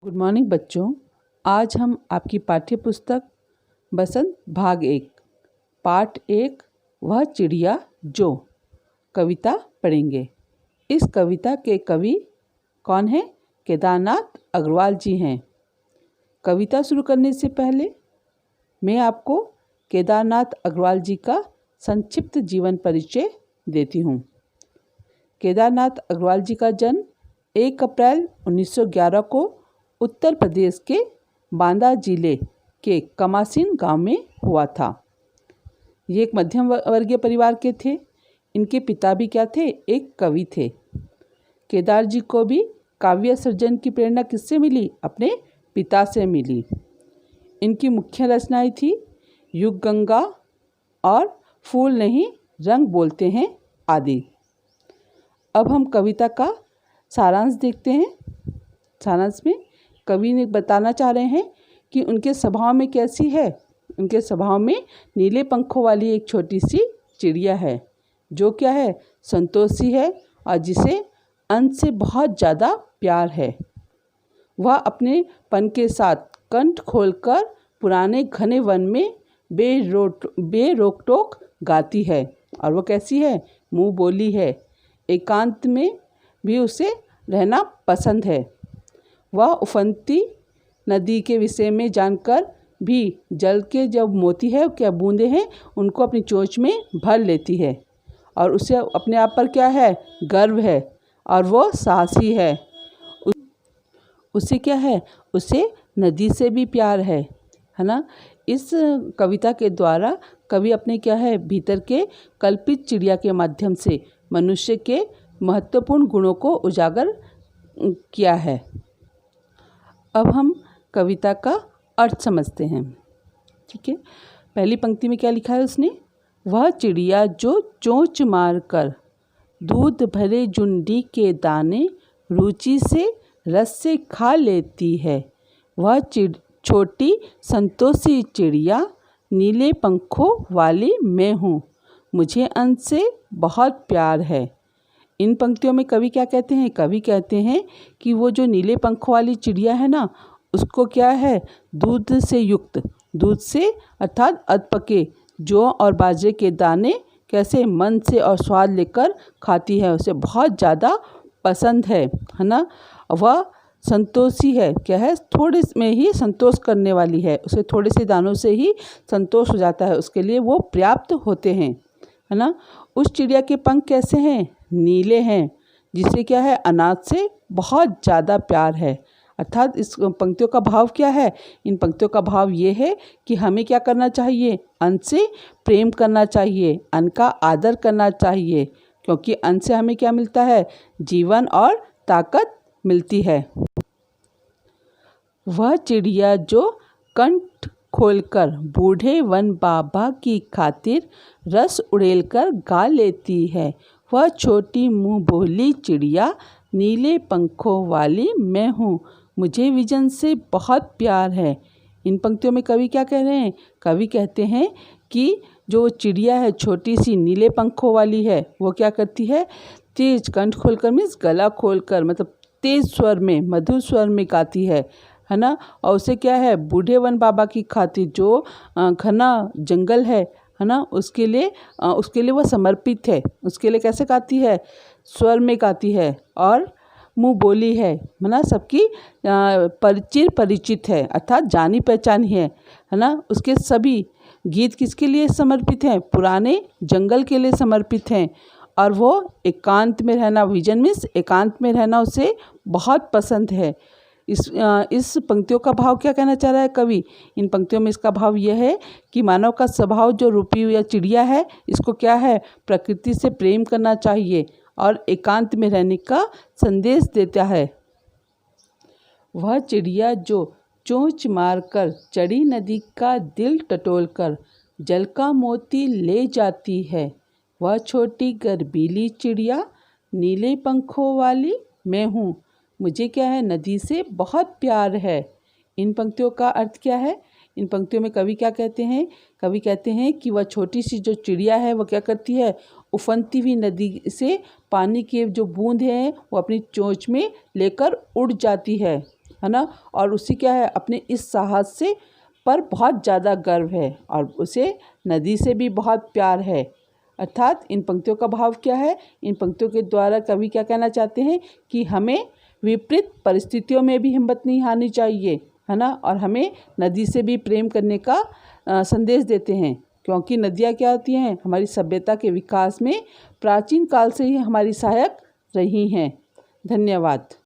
Good morning बच्चों। आज हम आपकी पाठ्य पुस्तक बसंत भाग 1 पार्ट 1 वह चिड़िया जो कविता पढ़ेंगे। इस कविता के कवि कौन हैं? केदारनाथ अग्रवाल जी हैं। कविता शुरू करने से पहले मैं आपको केदारनाथ अग्रवाल जी का संक्षिप्त जीवन परिचय देती हूँ। केदारनाथ अग्रवाल जी का जन्म 1 अप्रैल 1911 को उत्तर प्रदेश के बांदा जिले के कमासीन गांव में हुआ था। ये एक मध्यम वर्गीय परिवार के थे। इनके पिता भी क्या थे? एक कवि थे। केदार जी को भी काव्य सर्जन की प्रेरणा किससे मिली? अपने पिता से मिली। इनकी मुख्य रचनाएं थी युग गंगा और फूल नहीं रंग बोलते हैं आदि। अब हम कविता का सारांश देखते हैं। सारांश में कवि ने बताना चाह रहे हैं कि उनके स्वभाव में कैसी है। उनके स्वभाव में नीले पंखों वाली एक छोटी सी चिड़िया है जो क्या है? संतोषी है और जिसे अन्न से बहुत ज़्यादा प्यार है। वह अपने पन के साथ कंठ खोलकर पुराने घने वन में बेरोक टोक गाती है। और वो कैसी है? मुँह बोली है। एकांत में भी उसे रहना पसंद है। वह उफनती नदी के विषय में जानकर भी जल के जब मोती है क्या बूंदे हैं उनको अपनी चोंच में भर लेती है। और उसे अपने आप पर क्या है? गर्व है और वो साहसी है। उसे क्या है? उसे नदी से भी प्यार है ना। इस कविता के द्वारा कवि अपने क्या है? भीतर के कल्पित चिड़िया के माध्यम से मनुष्य के महत्वपूर्ण गुणों को उजागर किया है। अब हम कविता का अर्थ समझते हैं। ठीक है, पहली पंक्ति में क्या लिखा है उसने? वह चिड़िया जो चोंच मारकर दूध भरे जुंडी के दाने रुचि से रस से खा लेती है। वह छोटी संतोषी चिड़िया नीले पंखों वाली मैं हूँ। मुझे अन्न से बहुत प्यार है। इन पंक्तियों में कवि क्या कहते हैं? कवि कहते हैं कि वो जो नीले पंखों वाली चिड़िया है ना, उसको क्या है? दूध से युक्त, दूध से अर्थात अधपके जौ और बाजरे के दाने कैसे मन से और स्वाद लेकर खाती है। उसे बहुत ज़्यादा पसंद है ना। वह संतोषी है। क्या है? थोड़े में ही संतोष करने वाली है। उसे थोड़े से दानों से ही संतोष हो जाता है। उसके लिए वो पर्याप्त होते हैं, है ना। उस चिड़िया के पंख कैसे हैं? नीले हैं, जिसे क्या है? अनाज से बहुत ज़्यादा प्यार है। अर्थात इस पंक्तियों का भाव क्या है? इन पंक्तियों का भाव ये है कि हमें क्या करना चाहिए? अन्न से प्रेम करना चाहिए, अन्न का आदर करना चाहिए, क्योंकि अन्न से हमें क्या मिलता है? जीवन और ताकत मिलती है। वह चिड़िया जो कंठ खोलकर बूढ़े वन बाबा की खातिर रस उड़ेलकर गा लेती है। वह छोटी मुँह बोली चिड़िया नीले पंखों वाली मैं हूँ। मुझे विजन से बहुत प्यार है। इन पंक्तियों में कवि क्या कह रहे हैं? कवि कहते हैं कि जो चिड़िया है छोटी सी नीले पंखों वाली है, वो क्या करती है? तेज कंठ खोलकर मीन्स गला खोलकर, मतलब तेज स्वर में, मधुर स्वर में गाती है ना। और उसे क्या है? बूढ़े वन बाबा की खातिर जो घना जंगल है ना, उसके लिए वह समर्पित है। उसके लिए कैसे गाती है? स्वर में गाती है और मुँह बोली है ना। सबकी परिचित है, अर्थात जानी पहचानी है ना। उसके सभी गीत किसके लिए समर्पित हैं? पुराने जंगल के लिए समर्पित हैं। और वो एकांत में रहना, विजन मीन्स एकांत में रहना उसे बहुत पसंद है। इस पंक्तियों का भाव क्या कहना चाह रहा है कवि? इन पंक्तियों में इसका भाव यह है कि मानव का स्वभाव जो रूपी या चिड़िया है, इसको क्या है? प्रकृति से प्रेम करना चाहिए और एकांत में रहने का संदेश देता है। वह चिड़िया जो चोंच मारकर चढ़ी नदी का दिल टटोलकर जल का मोती ले जाती है। वह छोटी गर्बीली चिड़िया नीले पंखों वाली मैं हूँ। मुझे क्या है? नदी से बहुत प्यार है। इन पंक्तियों का अर्थ क्या है? इन पंक्तियों में कवि क्या कहते हैं? कवि कहते हैं कि वह छोटी सी जो चिड़िया है वो क्या करती है? उफनती हुई नदी से पानी के जो बूंद हैं वो अपनी चोंच में लेकर उड़ जाती है है ना। और उसी क्या है, अपने इस साहस से पर बहुत ज़्यादा गर्व है और उसे नदी से भी बहुत प्यार है। अर्थात इन पंक्तियों का भाव क्या है, इन पंक्तियों के द्वारा कवि क्या कहना चाहते हैं कि हमें विपरीत परिस्थितियों में भी हिम्मत नहीं हारनी चाहिए, है ना। और हमें नदी से भी प्रेम करने का संदेश देते हैं, क्योंकि नदियाँ क्या होती हैं, हमारी सभ्यता के विकास में प्राचीन काल से ही हमारी सहायक रही हैं। धन्यवाद।